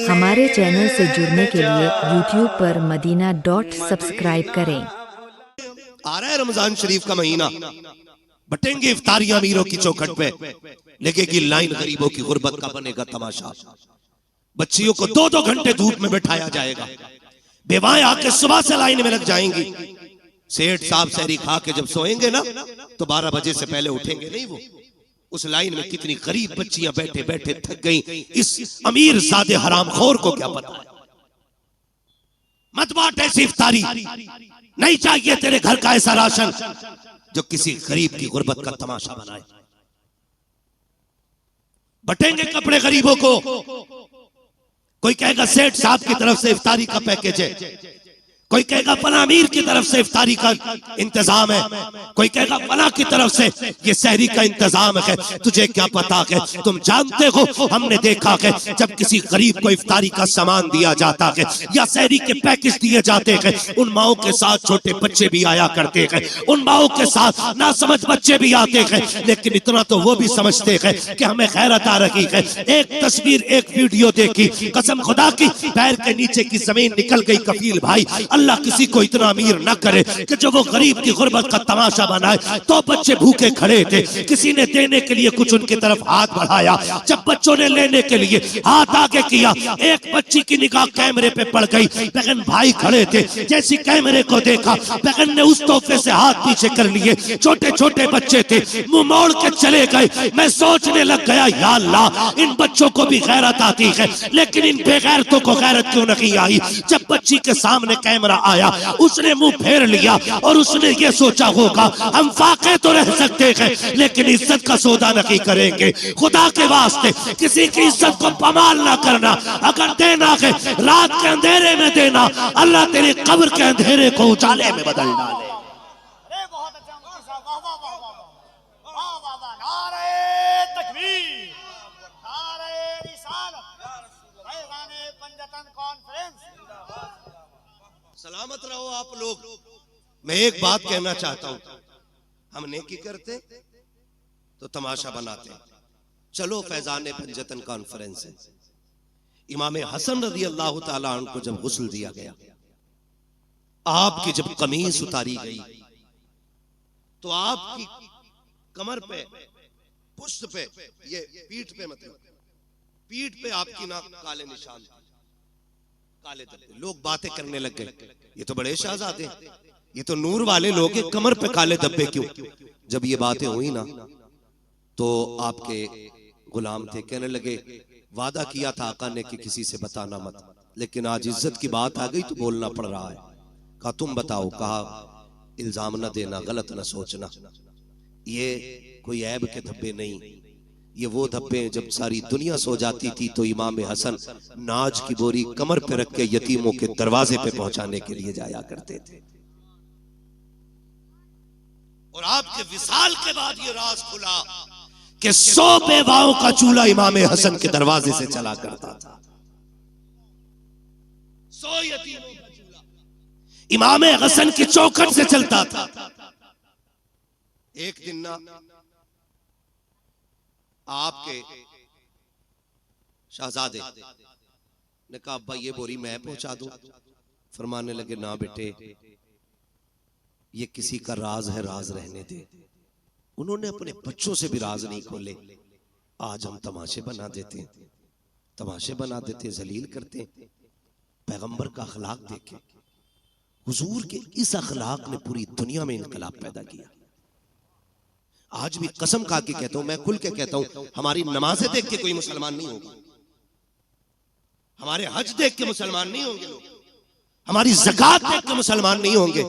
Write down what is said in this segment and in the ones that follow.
हमारे चैनल से जुड़ने के लिए YouTube पर मदीना.सब्सक्राइब करें। आ रहा है रमजान शरीफ का महीना, बटेंगे इफ्तारियां अमीरों की चौखट पे, लगेगी लाइन गरीबों की गुर्बत का बनेगा तमाशा। बच्चियों को 2-2 घंटे धूप में बैठाया जाएगा, बेवाएं आके सुबह से लाइन में लग जाएंगी। सेठ साहब सहरी खा के जब सोएंगे ना तो 12 बजे से पहले उठेंगे नहीं वो। उस लाइन में कितनी गरीब बच्चियां बैठे बैठे थक गई, इस अमीर सादे हरामखोर को क्या पता। मत बांट ऐसी इफ्तारी, नहीं चाहिए तेरे घर का ऐसा राशन जो किसी गरीब की गुर्बत का तमाशा बनाए। बटेंगे कपड़े गरीबों को, कोई कहेगा सेठ साहब की तरफ से इफ्तारी का पैकेज है, कोई कहेगा फला अमीर की तरफ से इफ्तारी का इंतजाम है, कोई कहेगा फला की तरफ से ये सहरी का इंतजाम है। तुझे क्या पता है, तुम जानते हो, हमने देखा है जब किसी गरीब को इफ्तारी का सामान दिया जाता है या सहरी के पैकेज दिए जाते हैं, उन माओं के साथ छोटे बच्चे भी आया करते हैं, उन माओं के साथ नासमझ बच्चे भी आते हैं, लेकिन इतना तो वो भी समझते हैं कि हमें खैरत आ रही है। एक तस्वीर, एक वीडियो देखी, कसम खुदा की पैर के नीचे की जमीन निकल गई। कफील भाई, अल्लाह किसी को इतना अमीर न करे कि जो वो गरीब की गुर्बत का तमाशा बनाए। तो बच्चे भूखे खड़े थे, किसी ने देने के लिए कुछ उनकी तरफ हाथ बढ़ाया, जब बच्चों ने लेने के लिए हाथ आगे किया, एक बच्ची की निगाह कैमरे पे पड़ गई। बहन भाई खड़े थे, जैसी कैमरे को देखा बहन ने उस तोहफे से हाथ पीछे कर लिए। छोटे छोटे बच्चे थे, मुंह मोड़ के चले गए। मैं सोचने लग गया, या अल्लाह, इन बच्चों को भी गैरत आती है, लेकिन इन बेगैरतों को गैरत क्यों नहीं आई। जब बच्ची के सामने कैमरा आया, उसने मुंह फेर लिया और उसने ये सोचा होगा हम फाके तो रह सकते हैं लेकिन इज्जत का सौदा नहीं करेंगे। खुदा के वास्ते किसी की इज्जत को पमाल ना करना, अगर देना है रात के अंधेरे में देना, अल्लाह तेरी कब्र के अंधेरे को उजाले में बदल डाले। सलामत रहो आप लोग। मैं एक बात कहना चाहता हूं, हम नेकी करते तो तमाशा बनाते। चलो फैजान पंजतन कॉन्फ्रेंस है, इमाम हसन रज़ी अल्लाह ताला अन्हु को जब गुस्ल दिया गया, आपकी जब कमीज उतारी गई तो आपकी कमर पे, पुष्ट पे, ये पीठ पे, मतलब पीठ पे आपकी ना काले निशान, काले धब्बे। लोग बातें करने लग गए, ये तो बड़े शहजादे, ये तो नूर वाले लोग हैं, कमर पे काले धब्बे क्यों। जब ये बातें हुई ना तो आपके गुलाम थे, कहने लगे वादा किया था आका ने कि किसी से बताना मत, लेकिन आज इज्जत की बात आ गई तो बोलना पड़ रहा है। कहा तुम बताओ, कहा इल्जाम न देना, गलत न सोचना, ये कोई ऐब के धब्बे नहीं, ये वो धब्बे जब सारी दुनिया सो जाती थी तो इमाम हसन नाज की बोरी कमर पे रख के यतीमों के दरवाजे पे पहुंचाने के लिए जाया करते थे। और आपके विसाल के बाद ये राज खुला कि 100 बेवाओं का चूल्हा इमाम हसन के दरवाजे से चला करता था। 100 यतीमों का चूल्हा इमाम हसन की चौखट से चलता था। एक दिन ना आपके शहजादे ने कहा अब्बा ये बोरी मैं पहुंचा दूं। फरमाने लगे ना बेटे, ये किसी का राज है, राज रहने दे। उन्होंने अपने बच्चों से भी राज नहीं खोले। आज हम तमाशे बना देते हैं, तमाशे बना देते, जलील करते हैं। पैगंबर का अखलाक देखे, हुजूर के इस अखलाक ने पूरी दुनिया में इनकलाब पैदा किया। आज भी कसम खा के कहता हूं, मैं खुल के कहता हूं, हमारी नमाजें देख के कोई मुसलमान नहीं होगा, हमारे हज देख के मुसलमान नहीं होंगे लोग, हमारी ज़कात देख के मुसलमान नहीं होंगे।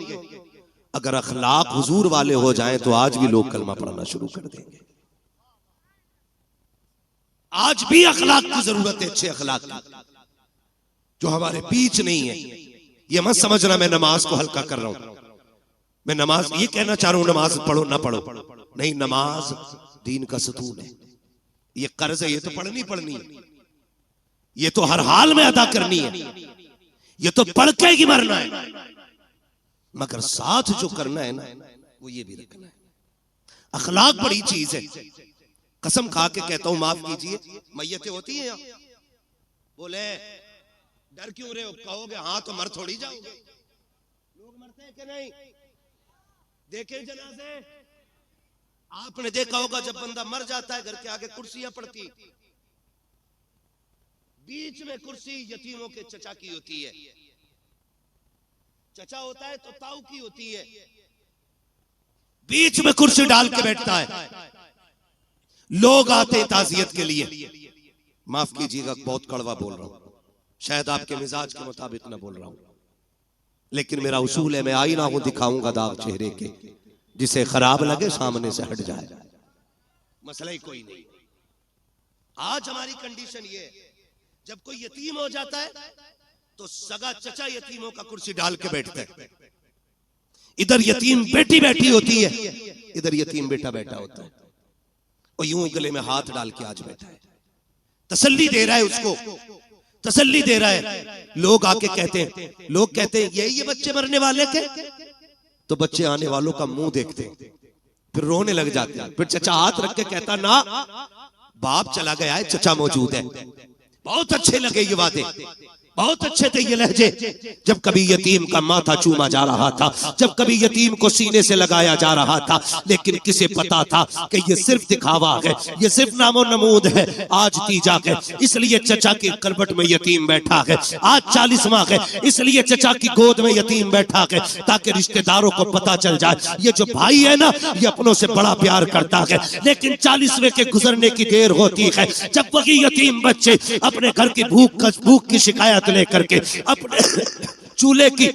अगर अखलाक हुजूर वाले हो जाएं तो आज भी लोग कलमा पढ़ना शुरू कर देंगे। आज भी अखलाक की जरूरत है, अच्छे अखलाक की, जो हमारे बीच नहीं है। ये मत समझना मैं नमाज को हल्का कर रहा हूं, मैं नमाज ये कहना चाह रहा हूं नमाज पढ़ो ना पढ़ो, नहीं, नमाज दीन का सतून है, ये कर्ज है, ये तो पढ़नी पढ़नी है, ये तो हर हाल में अदा करनी है, ये तो पढ़ के ही मरना है, मगर साथ जो करना है ना वो ये भी रखना है। अखलाक बड़ी चीज है। कसम खा के कहता हूं, माफ कीजिए, मैयतें होती हैं यहाँ, बोले डर क्यों रहे हो, कहोगे हाँ तो मर थोड़ी जाओगे। लोग मरते हैं कि नहीं? देखे जनाजे, आपने देखा होगा जब बंदा मर जाता है घर के आगे कुर्सियां पड़ती, बीच में कुर्सी यतीमों के चचा की होती है। चचा होता है तो ताऊ की होती है, बीच में कुर्सी डाल के बैठता है। लोग आते ताजियत के लिए, माफ कीजिएगा बहुत कड़वा बोल रहा हूं, शायद आपके मिजाज के मुताबिक ना बोल रहा हूं, लेकिन मेरा उसूल है, मैं आईना हूं, दिखाऊंगा दाग चेहरे के, जिसे खराब लगे सामने से हट जाए, मसला ही कोई नहीं। आज हमारी कंडीशन ये है, जब कोई यतीम हो जाता है तो सगा चचा यतीमों का कुर्सी डाल के बैठता है। इधर यतीम बेटी बैठी होती है, इधर यतीम बेटा बैठा होता है, और यूं गले में हाथ डाल के आज बैठा है, तसल्ली दे रहा है उसको, तसल्ली दे रहा है। लोग आके कहते हैं, लोग कहते हैं ये बच्चे मरने वाले के, तो बच्चे आने वालों का मुंह देखते हैं, फिर रोने लग जाते हैं। फिर चचा हाथ रख के कहता ना, बाप चला गया है, चचा मौजूद है। बहुत अच्छे लगे ये वादे, बहुत अच्छे थे ये लहजे। जब कभी यतीम का माथा चूमा जा रहा था, जब कभी यतीम को सीने से लगाया जा रहा था, लेकिन किसे पता था कि ये सिर्फ दिखावा है, ये सिर्फ नामो नमूद है, आज तीजा है इसलिए चचा की करवट में यतीम बैठा है, आज 40वां है इसलिए चचा की गोद में यतीम बैठा है, ताकि रिश्तेदारों को पता चल जाए ये जो भाई है ना, ये अपनों से बड़ा प्यार करता है। लेकिन 40वें के गुजरने की देर होती है, जब वही यतीम बच्चे अपने घर की भूख की शिकायत लेकर के, अपने चूल्हे की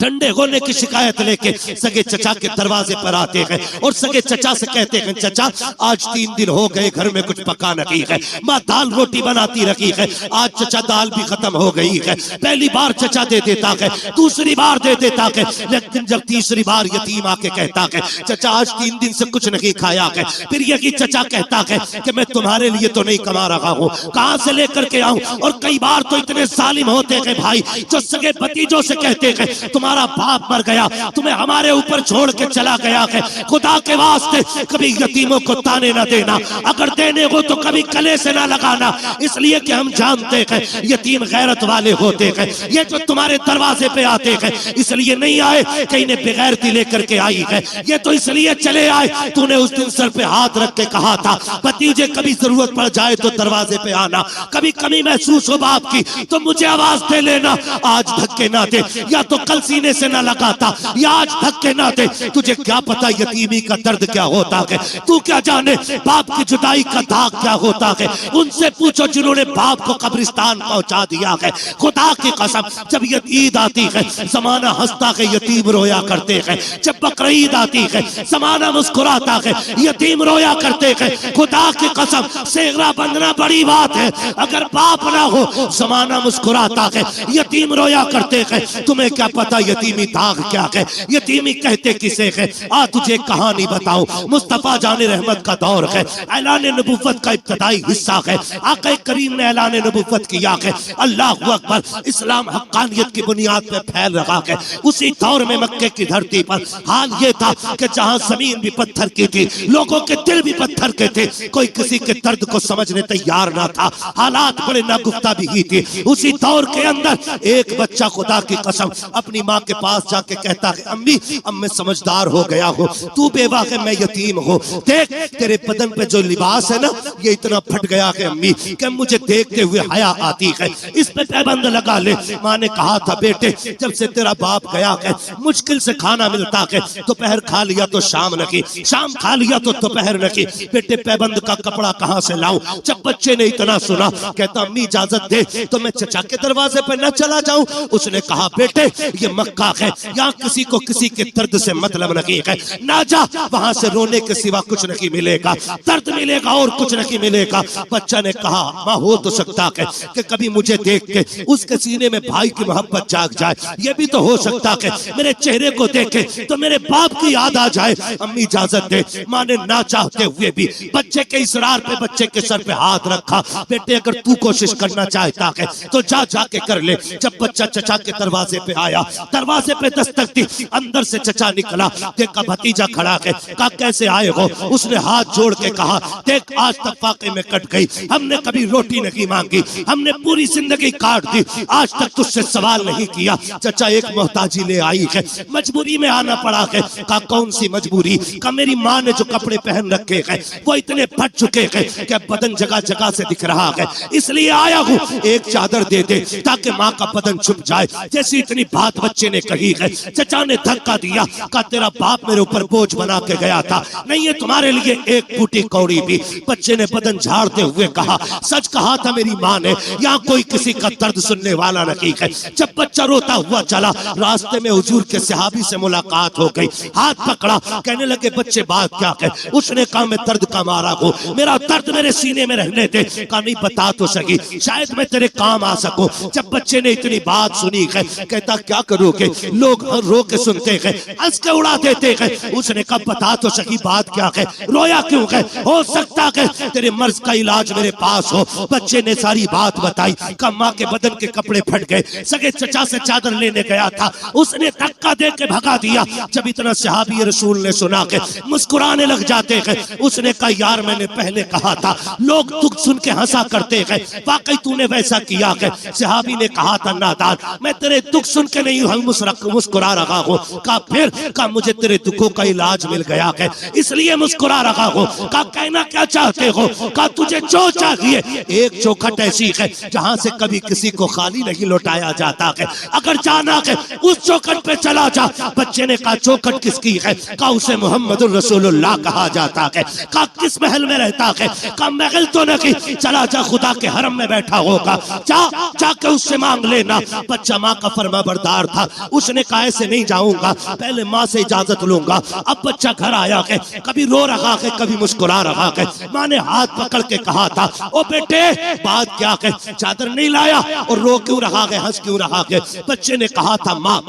ठंडे होने की शिकायत लेके सगे चचा के दरवाजे पर आते हैं, और सगे चचा से कहते हैं चचा आज 3 दिन हो गए घर में कुछ पका नहीं है, माँ दाल रोटी बनाती रखी है, आज चचा दाल भी खत्म हो गई है। पहली बार चचा दे देता है, दूसरी बार दे देता है, लेकिन जब तीसरी बार यतीम आके कहता है चचा आज 3 दिन से कुछ नहीं खाया है, फिर यही चचा कहता है कि मैं तुम्हारे लिए तो नहीं कमा रहा हूँ, कहां से लेकर के आऊं। और कई बार तो इतने जालिम होते हैं भाई, जो सगे भतीजों से कहते हैं तुम्हारा बाप मर गया, तुम्हें हमारे ऊपर छोड़ के चला गया है, खुदा के वास्ते कभी यतीमों को ताने ना देना, अगर देने हो तो कभी गले से ना लगाना, इसलिए कि हम जानते हैं यतीम गैरत वाले होते हैं। ये जो तुम्हारे दरवाजे पे आते हैं इसलिए नहीं आए कि इन्हें बेगैरती लेकर के आई है, ये तो इसलिए चले आए तूने उस दिन सर पे हाथ रख के कहा था भतीजे कभी जरूरत पड़ जाए तो दरवाजे पे आना, कभी कमी महसूस हो बाप की तो मुझे आवाज दे लेना। आज धक्के ना दे, या तो कल सीने से ना लगाता, या आज धक्के ना दे, तुझे क्या पता यतीमी का दर्द क्या होता है, तू क्या जाने बाप की जुदाई का दाग क्या होता है। उनसे पूछो जिन्होंने बाप को कब्रिस्तान पहुंचा दिया है। खुदा की कसम जब ईद आती है जमाना हंसता है, यतीम रोया करते हैं, जब बकरीद आती है जमाना मुस्कुराता है, यतीम रोया करते हैं। खुदा की कसम सेहरा बंधना बड़ी बात है, अगर बाप ना हो जमाना मुस्कुराता है, यतीम रोया करते हैं। तुम्हें क्या पता यतीमी दाग क्या है, यतीमी कहते किसे है। आ तुझे कहानी बताऊं, मुस्तफा जाने रहमत का दौर है, ऐलान नबुव्वत का इब्तदाई हिस्सा है, आका करीम ने ऐलान नबुव्वत किया है, अल्लाहु अकबर, इस्लाम हक्कानियत की बुनियाद पे फैल रहा है। उसी दौर में मक्के की धरती पर हाल ये था कि जहां जमीन भी पत्थर की थी, लोगों के दिल भी पत्थर के थे, कोई किसी के दर्द को समझने तैयार ना था, हालात बड़े नागुफ्ता भी ही थी। उसी दौर के अंदर एक बच्चा खुदा की कसम अपनी माँ के पास जाके कहता है अम्मी अब मैं समझदार हो गया हूँ, तू बेवा है मैं यतीम हूँ, देख तेरे बदन पे जो लिबास है ना ये इतना फट गया है अम्मी कि मुझे देखते हुए हया आती है, इस पे पैबंद लगा ले। माँ ने कहा था बेटे जब से तेरा बाप गया है मुश्किल से खाना मिलता है, दोपहर खा लिया तो शाम नहीं, शाम खा लिया तो दोपहर नहीं, बेटे पैबंद का कपड़ा कहाँ से लाऊं। जब बच्चे ने इतना सुना कहता अम्मी इजाजत दे तो मैं चचा के दरवाजे पे न चला जाऊं। उसने कहा बेटे ये मक्का है, यहाँ किसी को किसी के दर्द से मतलब नहीं है, ना जा, वहां से रोने के सिवा कुछ नहीं मिलेगा, दर्द मिलेगा और कुछ नहीं मिलेगा। बच्चा ने कहा माँ हो तो सकता है कि कभी मुझे देख के उसके सीने में भाई की मोहब्बत जाग जाए, ये भी तो हो सकता है मेरे चेहरे को देखे तो मेरे बाप की याद आ जाए। अम्मी इजाजत दे। माँ ने ना चाहते हुए भी बच्चे के इसरार पे बच्चे के सर पे हाथ रखा, बेटे अगर तू कोशिश करना चाहता है तो जा जाके कर ले। जब बच्चा चचा के दरवाजे पे आया दरवाजे पे दस्तक दी, अंदर से चचा निकला, देखा भतीजा खड़ा है, कहा कैसे आए हो? उसने हाथ जोड़ के कहा देख आज तक फाके में कट गई, हमने कभी रोटी नहीं मांगी, हमने पूरी जिंदगी काट दी, आज तक तुझसे सवाल नहीं किया। चचा एक मोहताजी ले आई है, मजबूरी में आना पड़ा है। कहा कौन सी मजबूरी? कहा मेरी माँ ने जो कपड़े पहन रखे हैं वो इतने फट चुके हैं कि बदन जगह जगह से दिख रहा है, इसलिए आया हूँ, एक चादर दे दे ताकि माँ का बदन छुप जाए। जैसी इतनी बात बच्चे ने कही है, चचा ने धक्का दिया, कहा तेरा बाप मेरे ऊपर बोझ बना के गया था, नहीं है तुम्हारे लिए एक फूटी कौड़ी भी। बच्चे ने बदन झाड़ते हुए कहा सच कहा था मेरी माँ ने, यहाँ कोई किसी का दर्द सुनने वाला नहीं है। जब बच्चा रोता हुआ चला, रास्ते में हुजूर के सहाबी से मुलाकात हो गई, हाथ पकड़ा, कहने लगे बच्चे बात क्या है? उसने कहा मैं दर्द का मारा हूँ, मेरा दर्द मेरे सीने में रहने दे। कहा नहीं बता तो सही, शायद मैं तेरे काम आ सकूं। जब बच्चे ने इतनी बात सुनी है, कहता क्या करोगे? लोग रो के सुनते हैं, हंस के उड़ा देते हैं। उसने कहा बता तो सही बात क्या है, रोया क्यों है? हो सकता है तेरे मर्ज का इलाज मेरे पास हो। बच्चे ने सारी बात बताई। कहा माँ के बदन के कपड़े फट गए, सगे चचा से चादर लेने गया था, उसने धक्का दे के भगा दिया। जब इतना सहाबी रसूल ने सुना के मुस्कुराने लग जाते हैं। उसने कहा यार मैंने पहले कहा था, लोग दुख सुन के हंसा करते हैं, वाकई तूने वैसा किया है। सहाबी ने कहा था नादान, मैं तेरे दुख सुन के नहीं मुस्कुरा रहा हूँ। कहा फिर? कहा मुझे तेरे दुखों का इलाज मिल गया है, इसलिए मुस्कुरा रहा हूँ। कहा कहना क्या चाहते हो? कहा तुझे जो चाहिए, एक चौखट ऐसी है जहां से कभी किसी को खाली नहीं लौटाया जाता है, अगर जाना है उस चौखट पे चला जा। बच्चे ने कहा चौखट किसकी है? कहा उसे मोहम्मद रसूलुल्लाह कहा जाता है। कहा किस महल में रहता है? कहा महल तो नहीं, चला जा खुदा के हरम में बैठा होगा, जाके उससे मांग लेना। बच्चा माँ का फरमा बरदार था, उसने कहा ऐसे नहीं जाऊंगा, पहले माँ से इजाजत लूंगा। अब बच्चा घर आया है, कभी रो रहा है कभी मुस्कुरा रहा है। माँ ने हाथ पकड़ के कहा था ओ बेटे बात क्या है, चादर नहीं लाया और रो क्यों रहा है, हंस क्यों रहा है? बच्चे ने कहा था माँ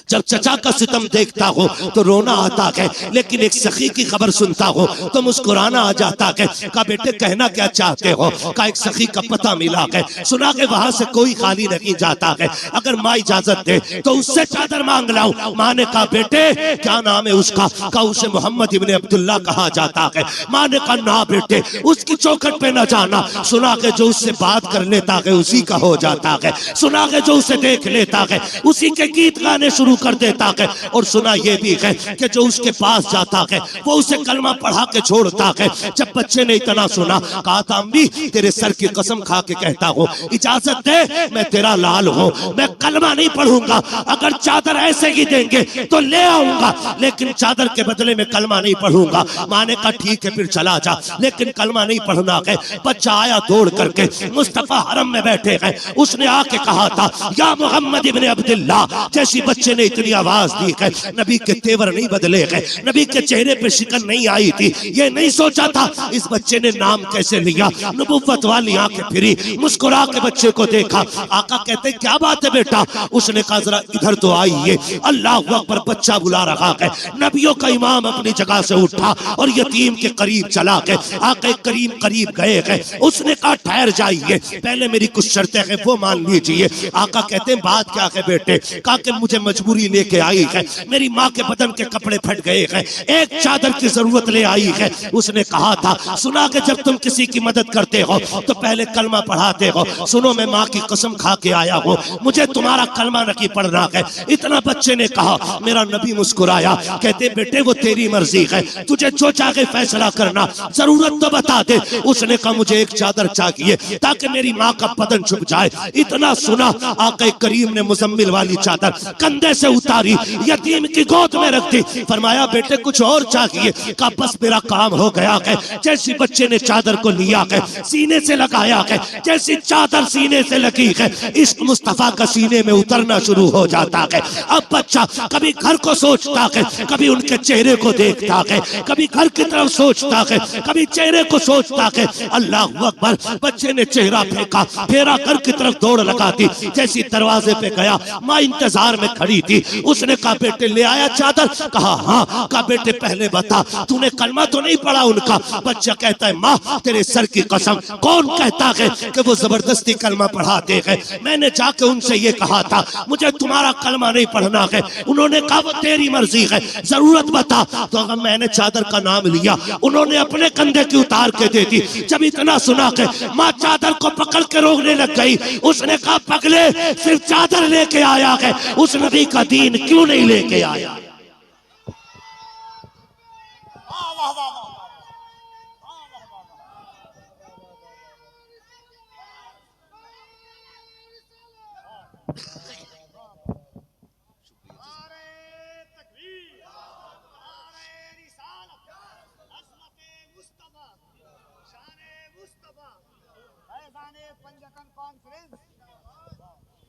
जब चचा का सितम देखता हो तो रोना आता है, लेकिन एक सखी की खबर सुनता हो तो मुस्कुराना आ जाता है। कहा बेटे कहना क्या चाहते हो? कहा एक सखी का पता मिला है, सुना के वहां से कोई खाली नहीं जाता है, अगर माँ इजाजत दे तो उससे चादर मांग लाऊं। माँ ने कहा बेटे क्या नाम है उसका? कहा उसे मोहम्मद इब्ने अब्दुल्ला कहा जाता है। माँ ने कहा ना बेटे उसकी चौखट पे न जाना, सुना के जो उससे बात कर लेता है उसी का हो जाता है, सुना के जो उसे देख लेता है उसी के गीत गाने शुरू कर देता है। और सुना ये भी है कि जो उसके पास जाता है वो उसे कलमा पढ़ा के छोड़ता है। जब बच्चे ने इतना सुना कहा था अम्मी तेरे सर की कसम खा के कहता हूँ इजाजत दे, मैं तेरा लाल हूँ, मैं कलमा नहीं पढ़ूंगा, अगर चादर ऐसे ही देंगे तो ले आऊंगा, लेकिन चादर के बदले में कलमा नहीं पढ़ूंगा। माँ ने कहा ठीक है फिर चला जा, लेकिन कलमा नहीं पढ़ना है। बच्चा आया दौड़ करके, मुस्तफा हरम में बैठे हैं, उसने आके कहा था या मोहम्मद इब्ने अब्दुल्ला। जैसी बच्चे ने इतनी आवाज दी है, नबी के तेवर नहीं बदले हैं, नबी के चेहरे पे शिकन नहीं आई थी। ये नहीं सोचा था इस बच्चे ने नाम कैसे लिया, नबुव्वत वाली आंखें फिरी, मुस्कुरा के बच्चे को देखा। आका कहते क्या बात है बेटा? उसने कहा जरा इधर तो आइए, अल्लाह अकबर। बच्चा बुला रहा है, नबियों का इमाम अपनी जगह से उठा और यतीम के करीब चला गए। आका करीब गए हैं, उसने कहा ठहर जाइए, पहले मेरी कुछ शर्तें हैं वो मान लीजिए। आका कहते हैं बात क्या है बेटे? कहा कि मुझे मजबूरी लेके आई है, मेरी माँ के बदन के कपड़े फट गए हैं, एक चादर की जरूरत ले आई है। उसने कहा था सुना कि जब तुम किसी की मदद करते हो तो पहले कलमा पढ़ाते हो, सुनो मैं माँ की कसम खा के आया हूँ, मुझे तुम्हारा कलमा नहीं पढ़ना है। इतना बच्चे ने कहा, मेरा नबी मुस्कुराया, कहते बेटे वो तेरी मर्जी है, तुझे जो चाहे फैसला करना, जरूरत तो बता दे। उसने कहा मुझे एक चादर चाहिए ताकि मेरी माँ का बदन छुप जाए। इतना सुना आका करीम ने मुजम्मिल वाली चादर कंधे से उतारी, यतीम की गोद में रख दी। फरमाया बेटे कुछ और चाहिए? कहा बस मेरा काम हो गया है। जैसी बच्चे ने चादर को लिया है, सीने से लगाया है, जैसी चादर सीने से लगी है, इश्क मुस्तफा का सीने में उतरना शुरू हो जाता है। अब बच्चा कभी घर को सोचता है, कभी उनके चेहरे को देखता है, कभी घर की तरफ सोचता है, कभी चेहरे को सोचता है। अल्लाह अकबर। बच्चे ने चेहरा फेंका, फेरा घर की तरफ दौड़ लगा दी। जैसी दरवाजे पे गया, माँ इंतजार में खड़ी खड़ी थी। उसने कहा बेटे ले आया चादर? कहा हाँ। कहा बेटे पहले बता तूने कलमा तो नहीं पढ़ा उनका? बच्चा कहता है माँ तेरे सर की कसम, कौन कहता है कि वो जबरदस्ती कलमा पढ़ाते हैं? मैंने जाके उनसे ये कहा था मुझे तुम्हारा कलमा नहीं पढ़ना है। उन्होंने कहा वो तेरी मर्जी है, जरूरत बता। तो अगर मैंने चादर का नाम लिया, उन्होंने अपने कंधे की उतार के दे दी। जब इतना सुना के माँ चादर को पकड़ के रोकने लग गई। उसने कहा पगले सिर्फ चादर लेके आया है, उस नबी का दीन क्यों नहीं लेके आया?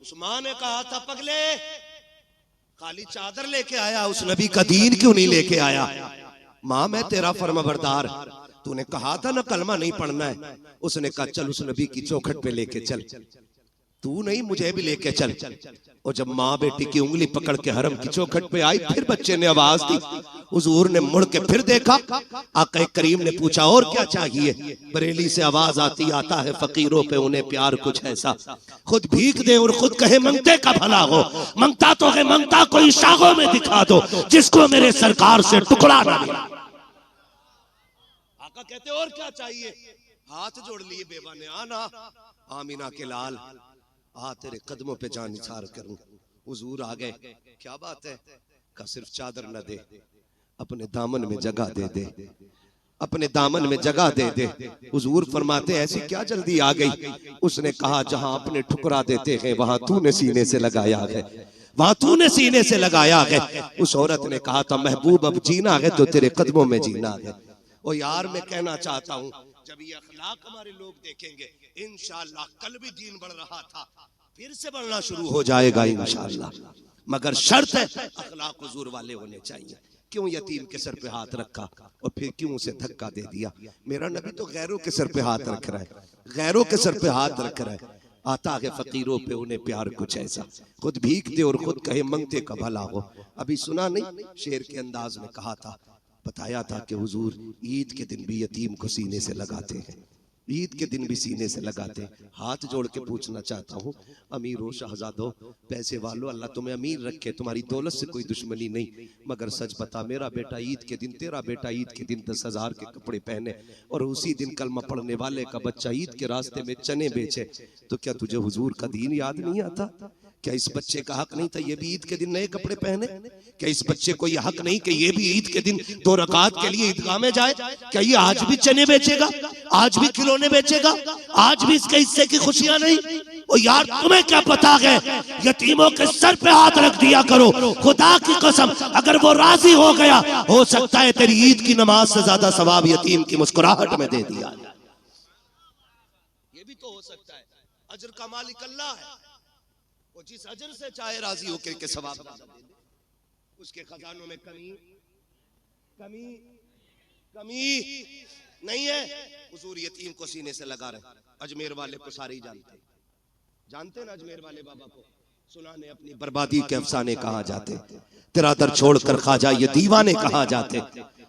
उस्मान ने कहा था पगले खाली चादर लेके आया, उस नबी का दीन क्यों नहीं लेके आया? माँ मैं तेरा फर्माबरदार, तूने कहा था ना कलमा नहीं पढ़ना है। उसने कहा चल उस नबी की चौखट पे लेके चल, तू नहीं मुझे भी लेके चल। और जब माँ बेटी की उंगली पकड़ के हरम की चौखट पे आई, फिर बच्चे ने आवाज दी। हुजूर ने मुड़ के फिर देखा, आका करीम ने पूछा और क्या चाहिए? बरेली से आवाज आती आता है फकीरों पे उन्हें प्यार कुछ ऐसा, खुद भीख दे और खुद कहे मंगते का भला हो। मंगता तो है, मंगता कोई शागों में दिखा दो जिसको मेरे सरकार से टुकड़ा ना मिला। आका कहते और क्या चाहिए? हाथ जोड़ लिए बेवा ने, आना आमीना के लाल आ तेरे कदमों पे जान निसार करूं। हुजूर आ गए, क्या बात है? का सिर्फ चादर न दे, अपने दामन में जगह दे दे, अपने दामन में जगह दे दे। हुजूर फरमाते ऐसी क्या जल्दी आ गई? उसने कहा जहां अपने ठुकरा देते हैं वहां तूने सीने से लगाया है, वहां तूने सीने से लगाया है। उस औरत ने कहा था महबूब अब जीना है तो तेरे कदमों में जीना है। ओ यार मैं कहना चाहता हूँ जब ये अखलाक हमारे लोग देखेंगे इंशाअल्लाह, कल भी दीन बढ़ रहा था फिर से बढ़ना शुरू हो जाएगा इंशाअल्लाह, मगर शर्त है अखलाक हुजूर वाले होने चाहिए। क्यों यतीम के सर पे हाथ रखा और फिर क्यों उसे धक्का दे दिया? मेरा नबी तो गैरों के सर पे हाथ रख रहा है, गैरों के सर पे हाथ रख रहा है। आता है फकीरों पे उन्हें प्यार कुछ ऐसा, खुद भीख दे और खुद कहे मंगते का भला हो। अभी सुना नहीं शेर के अंदाज में कहा था, बताया था कि हुजूर ईद के दिन भी यतीम को सीने से लगाते हैं, ईद के दिन भी सीने से लगाते हैं। हाथ जोड़ के पूछना चाहता हूँ अमीरों शहजादों पैसे वालों, अल्लाह तुम्हें अमीर रखे, तुम्हारी दौलत से कोई दुश्मनी नहीं, मगर सच बता मेरा बेटा ईद के दिन, तेरा बेटा ईद के दिन 10,000 के कपड़े पहने और उसी दिन कलमा पढ़ने वाले का बच्चा ईद के रास्ते में चने बेचे, तो क्या तुझे हुजूर का दीन याद नहीं आता? क्या इस बच्चे का हक नहीं था ये भी ईद के दिन नए कपड़े पहने? क्या इस बच्चे को ये हक नहीं कि ये भी ईद के दिन 2 रकात के लिए ईदगाह में जाए? क्या ये आज भी चने बेचेगा, आज भी खिलौने बेचेगा, आज भी इसके हिस्से की खुशियां नहीं? ओ यार तुम्हें क्या पता है, यतीमों के सर पे हाथ रख दिया करो। खुदा की कसम अगर वो राजी हो गया, हो सकता है तेरी ईद की नमाज से ज्यादा सवाब यतीम की मुस्कुराहट में दे दिया। ये भी तो हो सकता है, अजर का मालिक अल्लाह है, वो जिस अजर से चाहे राजी होकर के सवाब उसके खजानों में कमी कमी कमी नहीं है। हुजूर यतीम को सीने से लगा रहे। अजमेर वाले को सारे ही जानते ना, अजमेर वाले बाबा को सुनाने अपनी बर्बादी के अफसाने कहा जाते, तेरा दर छोड़कर खाजा ये दीवाने कहा जाते।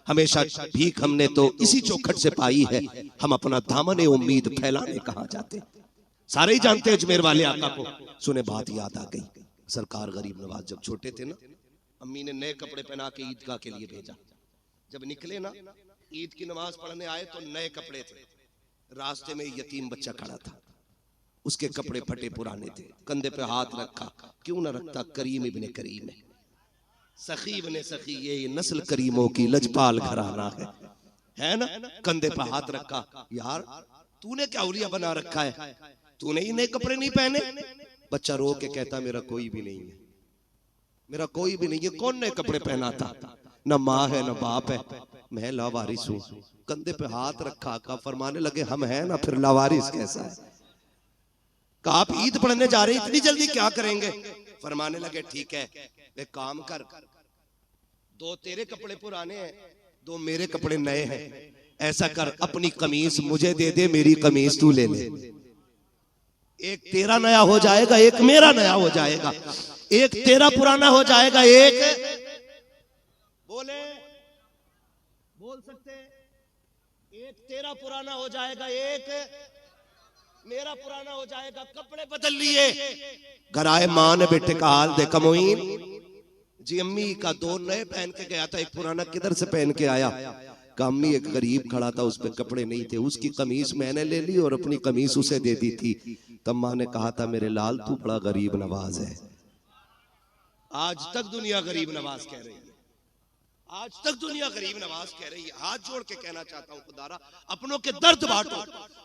हमेशा भीख हमने तो इसी चौखट से पाई है, हम अपना दामन उम्मीद फैलाने कहा जाते। सारे ही जानते अजमेर वाले आका को। सुने बात याद आ गई, सरकार गरीब नवाज जब छोटे थे ना, अम्मी ने नए कपड़े पहना के ईदगाह के लिए भेजा। जब निकले ना ईद की नमाज पढ़ने आए तो नए कपड़े थे, रास्ते में यतीम बच्चा खड़ा था, उसके कपड़े फटे पुराने थे, कंधे पे हाथ रखा, क्यों ना रखता, करीम इब्ने करीम है, सखी इब्ने सखी, ये नस्ल करीमों की लजपाल घराना है ना। कंधे पे हाथ रखा, यार तूने क्या उलिया बना रखा है, तूने ही नए कपड़े नहीं पहने? बच्चा रो के कहता मेरा कोई भी नहीं है, मेरा कोई भी नहीं है, कौन नए कपड़े पहना था? न माँ है न बाप है, मैं लावारिस हूँ। कंधे पे हाथ रखा, का फरमाने लगे हम हैं ना, फिर लावारिस कैसा है? कहा आप ईद पढ़ने जा रहे हैं, इतनी जल्दी क्या करेंगे? फरमाने लगे ठीक है एक काम कर, 2 तेरे कपड़े पुराने हैं, 2 मेरे कपड़े नए हैं, ऐसा कर अपनी कमीज मुझे दे दे, मेरी कमीज तू ले ले, एक तेरा नया हो जाएगा एक मेरा नया हो जाएगा। एक तेरा पुराना हो जाएगा, एक बोले बोल सकते, एक तेरा पुराना हो जाएगा, एक मेरा पुराना हो जाएगा। कपड़े बदल लिए, घर आए, माँ ने बेटे का हाल देखा, मोइन जी अम्मी का दो नए पहन के गया था, एक पुराना किधर से पहन के आया। अम्मी एक गरीब खड़ा था, उस पे कपड़े नहीं थे, उसकी कमीज मैंने ले ली और अपनी कमीज उसे दे दी थी। तब माँ ने कहा था, मेरे लाल तू बड़ा गरीब नवाज है। आज तक दुनिया गरीब नवाज कह रही है, आज तक दुनिया गरीब नवाज कह रही है। हाथ जोड़ के कहना चाहता हूं, खुदारा अपनों के दर्द बांटो।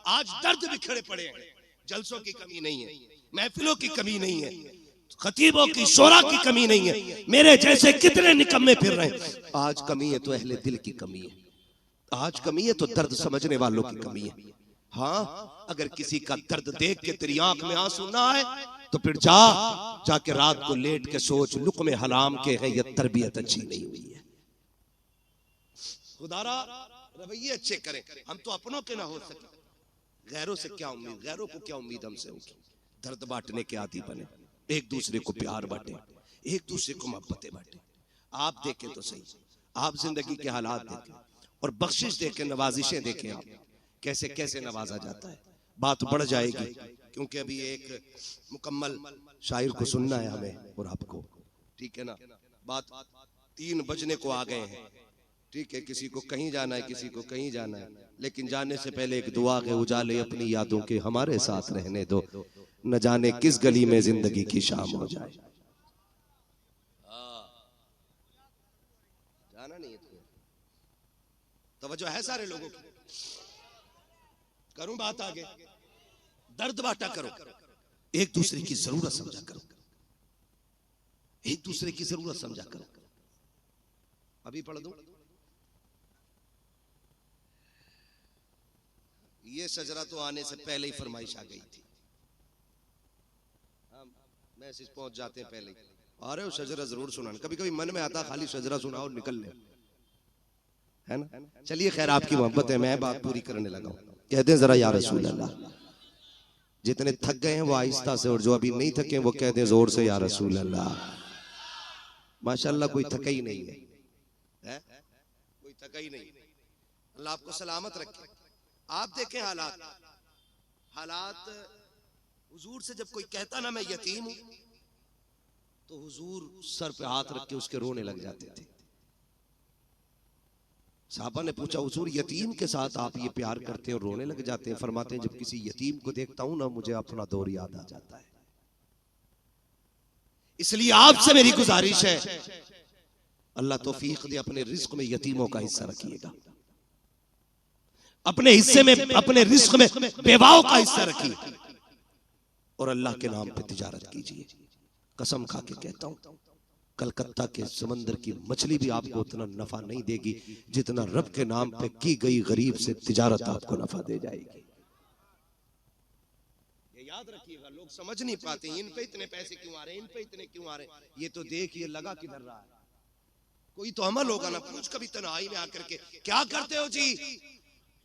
आज दर्द बिखरे पड़े हैं, जलसों की कमी नहीं है, महफिलों की कमी नहीं है, खतीबों की शोरा की कमी नहीं है, मेरे जैसे कितने निकम्मे फिर रहे हैं। आज कमी है तो अहले दिल की कमी है, आज कमी है तो दर्द समझने वालों की कमी है। हाँ, अगर किसी का दर्द देख के तेरी आंख में आंसू ना आए तो फिर जाके रात को लेट के सोच, लुक़्मे हराम के है, ये तरबियत अच्छी नहीं हुई है। खुदारा रवैये अच्छे करें, हम तो अपनों के ना हो सके, गैरों से क्या उम्मीद, गैरों को क्या उम्मीद हमसे होगी। दर्द बांटने के आदी बने, एक दूसरे को प्यार बांटे, एक दूसरे को मोहब्बतें बांटे। आप देखें तो सही, आप जिंदगी के हालात देखें और बख्शिश देखें, नवाजिशें देखें, आप कैसे कैसे नवाजा जाता है। बात बढ़ जाएगी क्योंकि अभी एक मुकम्मल शायर को सुनना है हमें और आपको, ठीक है ना। बात 3 बजने को आ गए हैं, ठीक है, किसी को कहीं जाना है, किसी को कहीं जाना है, लेकिन जाने से पहले एक दुआ के उजाले अपनी यादों के हमारे साथ रहने दो, न जाने किस गली में जिंदगी की शाम हो जाए। जाना नहीं है, तवज्जो है सारे लोगों की। करूं बात आगे, दर्द बांटा करो, एक दूसरे की जरूरत समझा करो, एक दूसरे की जरूरत समझा करो। अभी पढ़ दूं, ये शजरा तो आने से पहले ही फरमाइश आ गई थी, मैसेज पहुंच जाते हैं पहले ही, आ रहे हो शजरा जरूर सुनाना। कभी कभी मन में आता खाली शजरा सुनाओ निकल ले, है ना। चलिए खैर, आपकी मोहब्बत है, मैं बात पूरी करने लगा हूं। कहते हैं जरा या रसूल अल्लाह, जितने थक गए हैं वो आहिस्ता से, और जो अभी नहीं थके वो कहते हैं जोर से या रसूल अल्लाह। माशाअल्लाह कोई थका ही नहीं है, कोई थका ही नहीं। अल्लाह आपको सलामत रखे। आप देखें हालात हुजूर से जब कोई कहता ना मैं यतीम हूं, तो हुजूर सर पे हाथ रख के उसके रोने लग जाते थे। साहबा ने पूछा, हुजूर यतीम के साथ आप ये प्यार करते हैं और रोने लग जाते हैं? फरमाते हैं, जब किसी यतीम को देखता हूं ना, मुझे अपना दौर याद आ जाता है। इसलिए आपसे मेरी गुजारिश है, अल्लाह तौफीक दे, अपने रिस्क में यतीमों का हिस्सा रखिएगा, अपने हिस्से में, अपने रिस्क में बेवाओं का हिस्सा रखिए, और अल्लाह के नाम पे तिजारत कीजिए। कसम खा के कहता हूं, कलकत्ता के समंदर की मछली भी आपको उतना नफा नहीं देगी जितना रब के नाम पे की गई गरीब से तिजारत आपको नफा दे जाएगी। ये याद रखिएगा, लोग समझ नहीं पाते इन पे इतने पैसे क्यों आ रहे हैं, इन पे इतने क्यों आ रहे हैं। ये तो देखिए लगा किधर रहा है, कोई तो अमल होगा ना। पूछ कभी तन्हाई में आकर के क्या करते हो जी,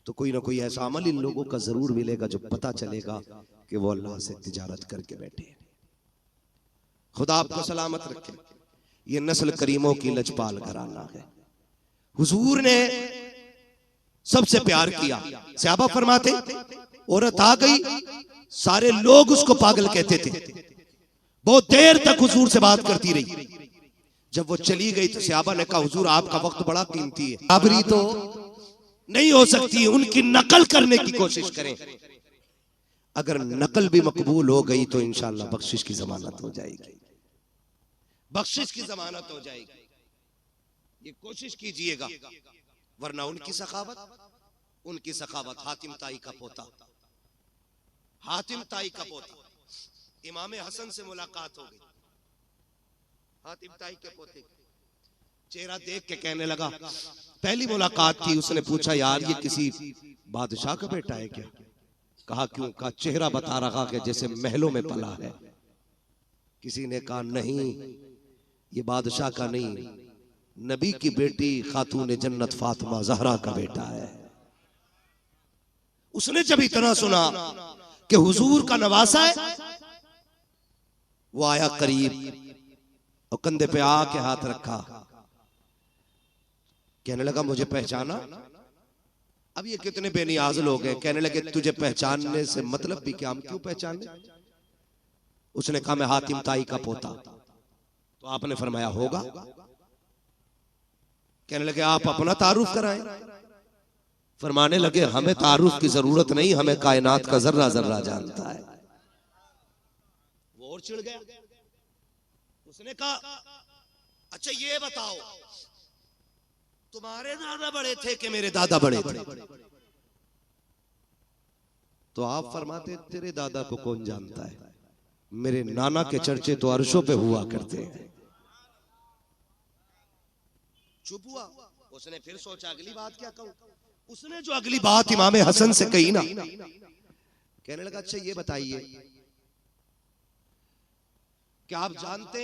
तो कोई ना कोई ऐसा अमल इन लोगों का जरूर मिलेगा जो पता चलेगा कि वो अल्लाह से तिजारत करके बैठे। खुदा आपको सलामत रखे। ये नस्ल करीमों की लजपाल घराना है। हुजूर ने सबसे प्यार किया। सहाबा फरमाते, औरत आ गई, सारे लोग उसको पागल कहते थे, बहुत देर तक हुजूर से बात करती रही। जब वो चली गई तो सहाबा ने कहा, हुजूर आपका वक्त बड़ा कीमती है, बराबरी तो नहीं हो सकती, उनकी नकल करने की कोशिश करें। अगर नकल भी मकबूल हो गई तो इंशाअल्लाह बख्शिश की जमानत हो जाएगी, बख्शिश की जमानत हो जाएगी। ये कोशिश कीजिएगा, वरना उनकी सखावत हातिम ताई का पोता, हातिम ताई का पोता इमाम हसन से मुलाकात हो गई। हातिम ताई के पोते चेहरा देख के कहने लगा, पहली मुलाकात थी, उसने पूछा यार ये किसी बादशाह का बेटा है क्या? कहा क्यों? कहा चेहरा बता रहा कि जैसे महलों में पला है। किसी ने कहा नहीं, ये बादशाह का नहीं, नबी की बेटी खातून जन्नत फातिमा जहरा का बेटा है। उसने जब इतना सुना कि हुजूर का नवासा है, वो आया करीब, और कंधे पे आके हाथ रखा, कहने लगा मुझे पहचाना? अब ये कितने बेनियाज लोग हैं, कहने लगे तुझे पहचानने से मतलब भी क्या, हम क्यों पहचाने? उसने कहा मैं हातिम ताई का पोता। तो आपने फरमाया होगा। कहने लगे आप अपना तारुफ कराएं। फरमाने लगे हमें तारुफ की जरूरत नहीं, हमें कायनात का जर्रा जर्रा जानता है। वो और चिढ़ गया। उसने कहा अच्छा ये बताओ तुम्हारे दादा बड़े थे कि मेरे दादा बड़े थे? तो आप फरमाते तेरे दादा को कौन जानता है, मेरे नाना के चर्चे तो अर्शों पे हुआ करते हैं। चुप हुआ। उसने फिर सोचा अगली बात क्या कहूं। उसने जो अगली बात इमाम हसन से कही ना, कहने लगा अच्छा ये बताइए क्या आप जानते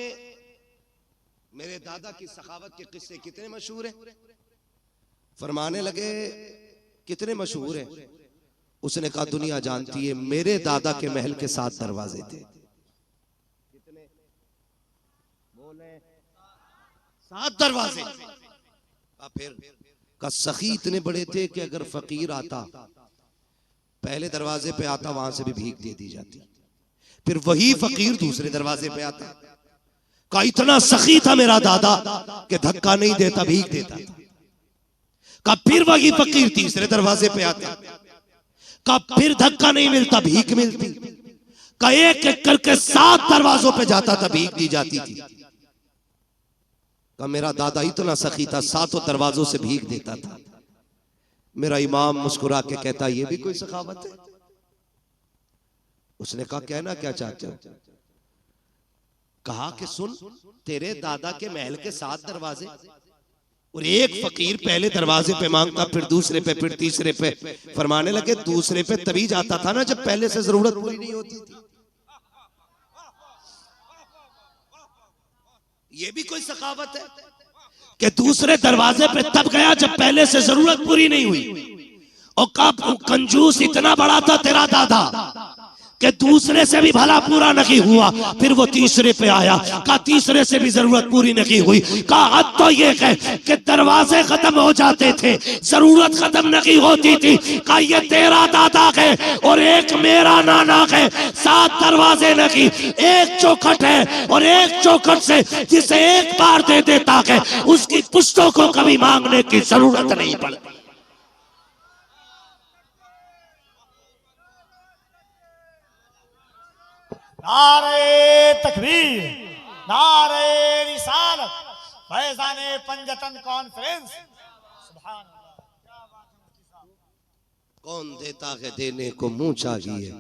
मेरे दादा की सखावत के किस्से कितने मशहूर हैं? फरमाने लगे कितने मशहूर हैं? उसने कहा दुनिया जानती है, मेरे दादा के महल के 7 दरवाजे थे। कितने बोले? 7 दरवाजे। फिर का सखी इतने बड़े थे कि अगर फकीर आता पहले दरवाजे पे आता, वहां से भी भीख दे दी जाती। फिर वही फकीर दूसरे दरवाजे पे आता। का इतना सखी था मेरा दादा कि धक्का नहीं देता, भीख देता था। का फिर वही फकीर तीसरे दरवाजे पे आता। का फिर धक्का नहीं मिलता, भीख मिलती। का एक एक करके 7 दरवाजों पे जाता था, भीख दी जाती थी। का मेरा दादा इतना सखी था, 7 दरवाजों से भीख देता था। मेरा इमाम मुस्कुरा के कहता ये भी कोई सखावत है? उसने कहा कहना क्या चाहते हो? कहा कि सुन, तेरे दादा के महल के 7 दरवाजे और एक फकीर पहले दरवाजे पे मांगता, फिर दूसरे पे, फिर तीसरे पे। फरमाने लगे दूसरे पे तभी जाता था ना जब पहले से जरूरत पूरी नहीं होती थी। ये भी कोई सखावत है कि दूसरे दरवाजे पे तब गया जब पहले से जरूरत पूरी नहीं हुई। और कब कंजूस इतना बड़ा था तेरा दादा कि दूसरे से भी भला पूरा नहीं हुआ, फिर वो तीसरे पे आया। का तीसरे से भी जरूरत पूरी नहीं हुई। का हद तो ये है कि दरवाजे खत्म हो जाते थे, जरूरत खत्म नहीं होती थी। का ये तेरा दादा है और एक मेरा नाना है, 7 दरवाजे नहीं, एक चौखट है और एक चौखट से जिसे एक बार दे देता है उसकी पुश्तों को कभी मांगने की जरूरत नहीं पड़ती। नारे तकबीर, नारे रिसालत, फैज़ाने पंजतन कॉन्फ्रेंस। सुभान अल्लाह। कौन देता है देने को मुंह चाहिए,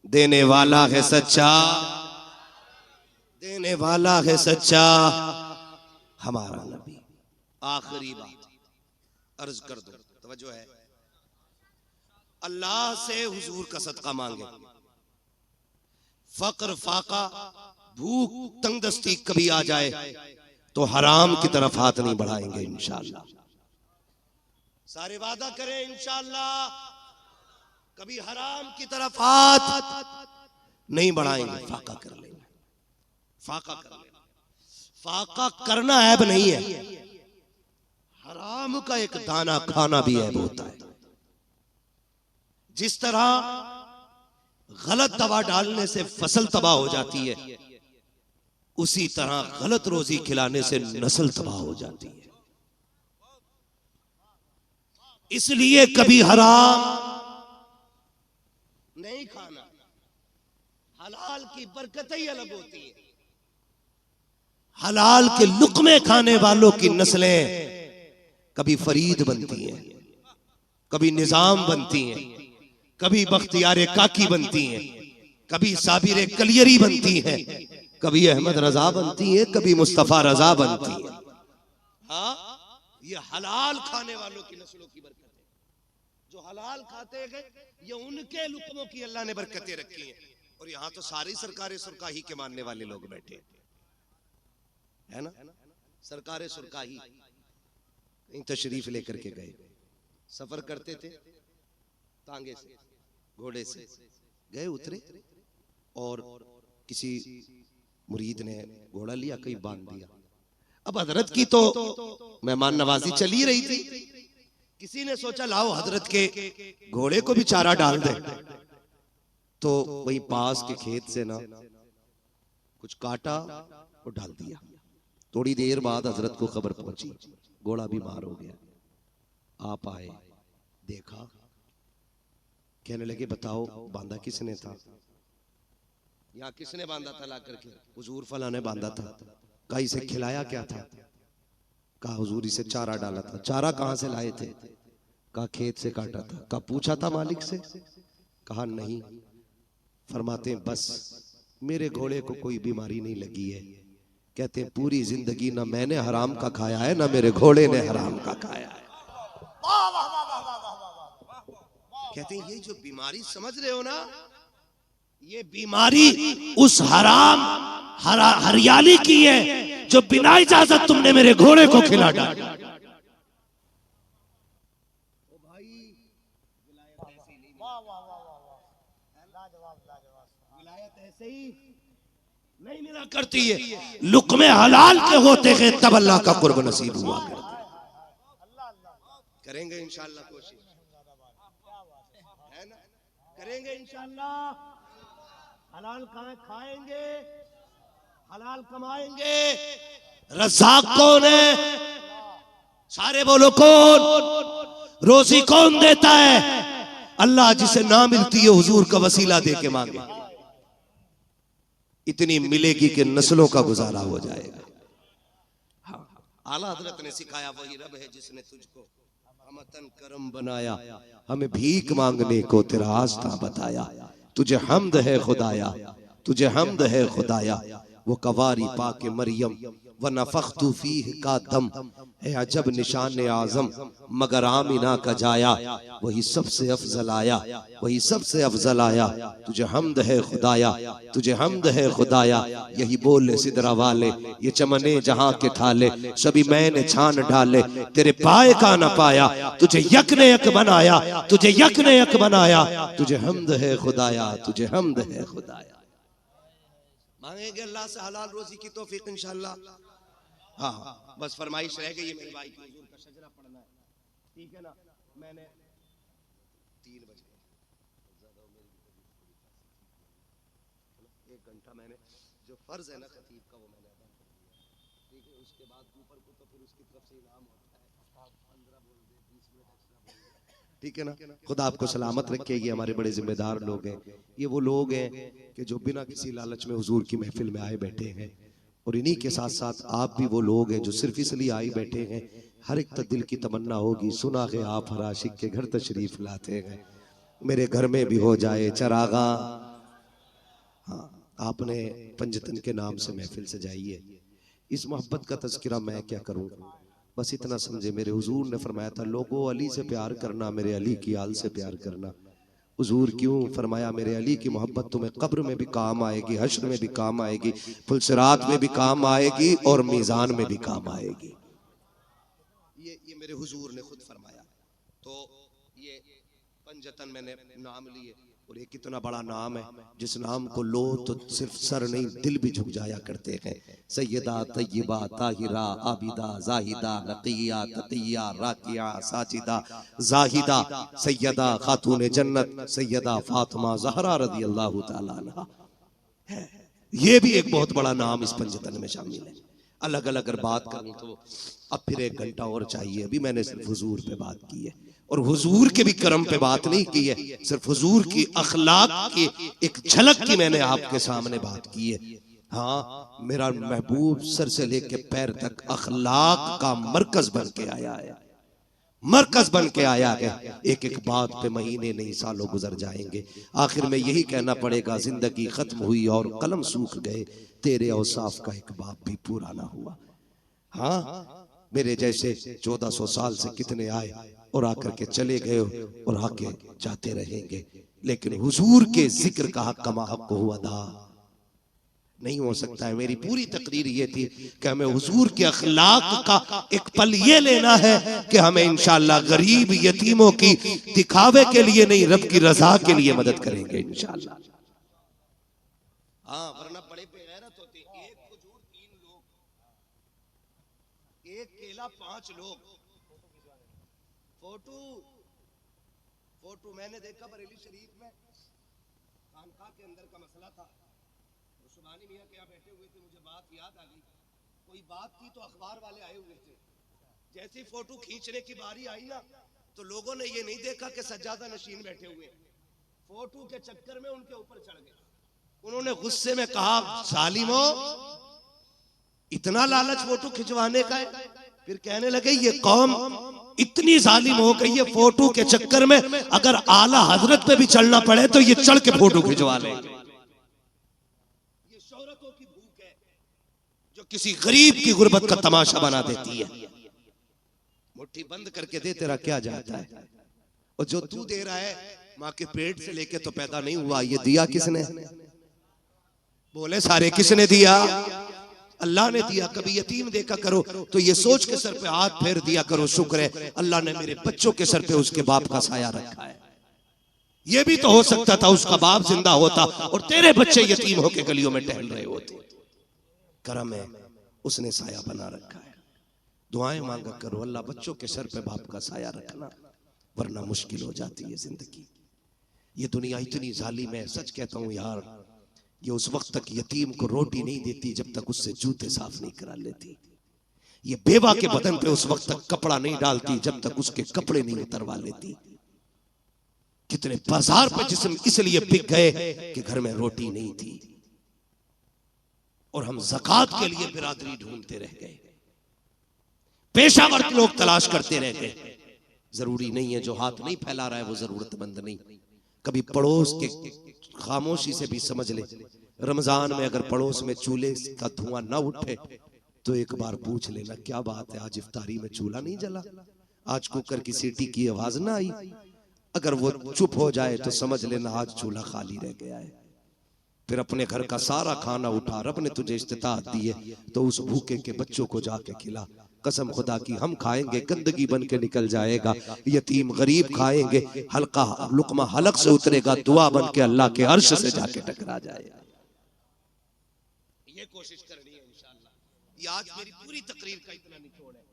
देने वाला है सच्चा, देने वाला है सच्चा हमारा नबी। आखिरी बात अर्ज कर दो, तवज्जो है। अल्लाह से हुजूर का सदका मांगे। फक्र फाका भूख तंगदस्ती कभी आ जाए तो हराम की तरफ हाथ नहीं बढ़ाएंगे इंशाअल्लाह। सारे वादा करें इंशाअल्लाह कभी हराम की तरफ हाथ नहीं बढ़ाएंगे। फाका कर लेंगे, फाका कर लेंगे। फाका करना ऐब नहीं है, हराम का एक दाना खाना भी ऐब होता है। जिस तरह गलत दवा डालने से फसल तबाह हो जाती है, उसी तरह गलत रोजी खिलाने से नस्ल तबाह हो जाती है। इसलिए कभी हराम नहीं खाना। हलाल की बरकतें ही अलग होती है। हलाल के लुक्मे खाने वालों की नस्लें कभी फरीद बनती हैं, कभी निजाम बनती हैं, कभी बख्तियार काकी बनती हैं, कभी साबिर कलियरी बनती हैं, कभी अहमद रजा बनती है, कभी मुस्तफा रजा बनती है। हाँ, ये हलाल खाने वालों की नस्लों की बरकत है। जो हलाल खाते हैं ये उनके लुक्मों की अल्लाह ने बरकतें रखी हैं। और यहाँ तो सारी सरकारें सुरकाही के मानने वाले लोग बैठे है ना। सरकारें सुरकाही कहीं तशरीफ लेकर के गए, सफर करते थे, तांगे से घोड़े से गए, उतरे और किसी मुरीद ने घोड़ा लिया, कहीं बांध दिया। अब हजरत की तो मेहमान नवाजी चली रही थी, किसी ने सोचा लाओ हजरत के घोड़े को भी चारा डाल दे। तो वही पास के खेत से ना कुछ काटा और डाल दिया। थोड़ी देर बाद हजरत को खबर पहुंची, घोड़ा बीमार हो गया। आप आए, देखा, कहने लगे बताओ बांधा किसने था, यहाँ किसने बांधा था ला करके? हुजूर फला ने बांधा था। कहा इसे खिलाया क्या था? कहा हुजूर इसे चारा डाला था। चारा कहां से लाए थे? कहा खेत से काटा था। कहा पूछा था मालिक से? कहा नहीं। फरमाते हैं बस मेरे घोड़े को कोई बीमारी नहीं लगी है। कहते हैं पूरी जिंदगी ना मैंने हराम का खाया है ना मेरे घोड़े ने हराम का खाया है। कहते हैं ये जो बीमारी समझ रहे हो ना, ये बीमारी उस हराम हरियाली की है जो बिना इजाजत तुमने मेरे घोड़े को खिला डाला। ऐसे ही नहीं मिला करती है, लुक़्मे हलाल के होते हैं तब अल्लाह का कुर्ब नसीब हुआ करता है। करेंगे इंशाअल्लाह कोशिश, है ना? करेंगे इंशाअल्लाह। हलाल खाएंगे, हलाल कमाएंगे। रज़ाक कौन है? सारे बोलो कौन? रोजी कौन देता है? अल्लाह। जिसे ना मिलती है हुजूर का वसीला दे के मांगे, इतनी मिलेगी कि नस्लों का गुजारा हो जाएगा। हाँ, आला हजरत ने सिखाया वही रब है जिसने तुझको हमतन करम बनाया, हमें भीख मांगने को तेरा आस्था बताया। तुझे हमद है खुदाया, तुझे हमद है खुदाया। वो कवारी पाके मरियम व नफख्तु फीह का दम है अजब निशान आजम मगर आमिना का जाया। वही सबसे अफजल आया, वही सबसे अफजल आया। तुझे हमद है खुदाया, तुझे हमद है खुदाया। यही बोले सिदरा वाले ये चमने जहां के थाले, सभी मैंने छान डाले तेरे पाए का न पाया। तुझे यक ने यक बनाया, तुझे यक ने यक बनाया। तुझे हमद है खुदाया, तुझे हमद है खुदाया। मांगेंगे अल्लाह से हलाल रोजी की तौफीक इंशाअल्लाह। हाँ, बस फरमाइश रह गई है मेरे भाई की, हुजूर का शजरा पढ़ना है, ठीक है ना? मैंने 3 बजे 1 घंटा मैंने जो फर्ज है ना खतीब का वो मैंने अदा कर दिया, ठीक है? उसके बाद ऊपर को तो फिर उसकी तरफ से इनाम होता है, 15 बोल दे, 20 मिनट एक्स्ट्रा बोल दे, ठीक है ना? खुदा आपको सलामत रखे। ये हमारे बड़े जिम्मेदार लोग हैं। ये वो लोग हैं कि जो बिना किसी लालच में हुजूर की महफिल में आए बैठे हैं। और इन्हीं के साथ साथ आप भी वो लोग हैं जो सिर्फ इसलिए आए बैठे हैं। हर एक दिल की तमन्ना होगी सुना है आप हर आशिक के घर तशरीफ लाते हैं, मेरे घर में भी हो जाए चरागा। हाँ, आपने पंजतन के नाम से महफिल सजाई है। इस मोहब्बत का तज़किरा मैं क्या करूं, बस इतना समझे मेरे हुजूर ने फरमाया था लोगों अली से प्यार करना, मेरे अली की आल से प्यार करना। हुजूर क्यों? फरमाया मेरे अली की मोहब्बत तुम्हें कब्र में भी काम आएगी, हश्र में भी काम आएगी, फुलसिरात में भी काम आएगी और मीज़ान में भी काम आएगी। ये मेरे हुजूर ने खुद फरमाया। तो ये पंजतन मैंने नाम लिए और ये कितना बड़ा नाम है जिस नाम को लो तो सिर्फ सर नहीं दिल भी झुक जाया करते हैं। सैयदा तय्यबा ताहिरा आबिदा जाहिदा नकिया तकिया राकिया साजिदा जाहिदा सैयदा खातून जन्नत सैयदा फातिमा ज़हरा रज़ी अल्लाह ताला अन्हा। ये भी एक बहुत बड़ा नाम इस पंजतन में शामिल है। अलग अलग अगर बात करूं तो अब फिर 1 घंटा और चाहिए। अभी मैंने सिर्फ हुजूर पे बात की है और हुजूर के भी करम पे बात नहीं की है, सिर्फ हुजूर की अखलाक की एक झलक की मैंने आपके सामने बात की है। हाँ, मेरा महबूब सर से लेके पैर तक अखलाक का मरकज बन के आया है, मरकज बन के आया है। एक एक बात पे महीने नहीं सालों गुजर जाएंगे, आखिर में यही कहना पड़ेगा जिंदगी खत्म हुई और कलम सूख गए, तेरे औसाफ का एक बाप भी पूरा ना हुआ। हाँ, मेरे जैसे 1400 साल से कितने आए और आकर के चले गए और आके जाते रहेंगे, लेकिन हुजूर के जिक्र का हक कमा हक को अदा नहीं हो सकता है। मेरी पूरी तकरीर ये थी कि हमें हुजूर के अखलाक का एक पल ये लेना है कि हमें इंशाअल्लाह गरीब यतीमों की दिखावे के लिए नहीं, रब की रजा के लिए मदद करेंगे इंशाअल्लाह। हाँ, वरना बड़े बेगैरत होते एक केला 5 लोग। फोटो मैंने देखा बरेली शरीफ में, खानका के अंदर का मसला था, तो सुभानी मियाँ क्या बैठे हुए थे, मुझे बात याद आ गई। कोई बात थी तो अखबार वाले आए हुए थे। जैसे ही फोटो खींचने की बारी आई ना, तो लोगों ने ये नहीं देखा कि सज्जादा नशीन बैठे हुए, फोटो के चक्कर में उनके ऊपर चढ़ गए। उन्होंने गुस्से में कहा, सालिमो इतना लालच फोटो खिंचवाने का है? फिर कहने लगे ये कौम इतनी जालिम हो गई है, फोटो के चक्कर में अगर आला हजरत पे भी चढ़ना पड़े तो ये चढ़ के फोटो खिंचवा ले। ये शोहरतों की भूख है जो किसी गरीब की गुर्बत का तमाशा बना देती है। मुट्ठी बंद करके दे, तेरा क्या जाता है? और जो तू दे रहा है माँ के पेट से लेके तो पैदा नहीं हुआ, ये दिया किसने? बोले सारे किसने दिया? अल्लाह ने दिया। कभी यतीम देखा करो तो ये सोच के सर पे हाथ फेर दिया करो, शुक्र है अल्लाह ने मेरे बच्चों के सर पे उसके बाप का साया रखा है। ये भी तो हो सकता था उसका बाप जिंदा होता और तेरे बच्चे यतीम होके गलियों में टहल रहे होते। करम है उसने साया बना रखा है। दुआएं मांगा करो, अल्लाह बच्चों के सर पे बाप का साया रखना, वरना मुश्किल हो जाती है जिंदगी। ये दुनिया इतनी जालिम है, सच कहता हूं यार, ये उस वक्त तक यतीम को रोटी नहीं देती जब तक उससे जूते साफ नहीं करा लेती। ये बेवा के बदन पे उस वक्त तक कपड़ा नहीं डालती जब तक उसके कपड़े नहीं उतरवा लेती। कितने बाजार पे जिस्म इसलिए बिक गए कि घर में रोटी नहीं थी, और हम ज़कात के लिए बिरादरी ढूंढते रह गए, पेशावर लोग तलाश करते रह गए। जरूरी नहीं है जो हाथ नहीं फैला रहा है वो जरूरतमंद नहीं। कभी पड़ोस के खामोशी से भी समझ ले, रमजान में अगर पड़ोस में चूल्हे का धुआं ना उठे तो एक बार पूछ लेना, क्या बात है आज इफ्तारी में चूल्हा नहीं जला, आज कुकर की सीटी की आवाज ना आई। अगर वो चुप हो जाए तो समझ लेना आज चूल्हा खाली रह गया है। फिर अपने घर का सारा खाना उठा, रब ने तुझे इस्तिताअत दी है तो उस भूखे के बच्चों को जाके खिला। कसम खुदा की हम खाएंगे गंदगी बन के निकल जाएगा, यतीम गरीब खाएंगे हल्का लुकमा हलक से उतरेगा, दुआ बन के अल्लाह के अर्श से जाके टकरा जाएगा। ये कोशिश करनी है इंशाअल्लाह। ये आज मेरी पूरी तकरीर का इतना निचोड़ है,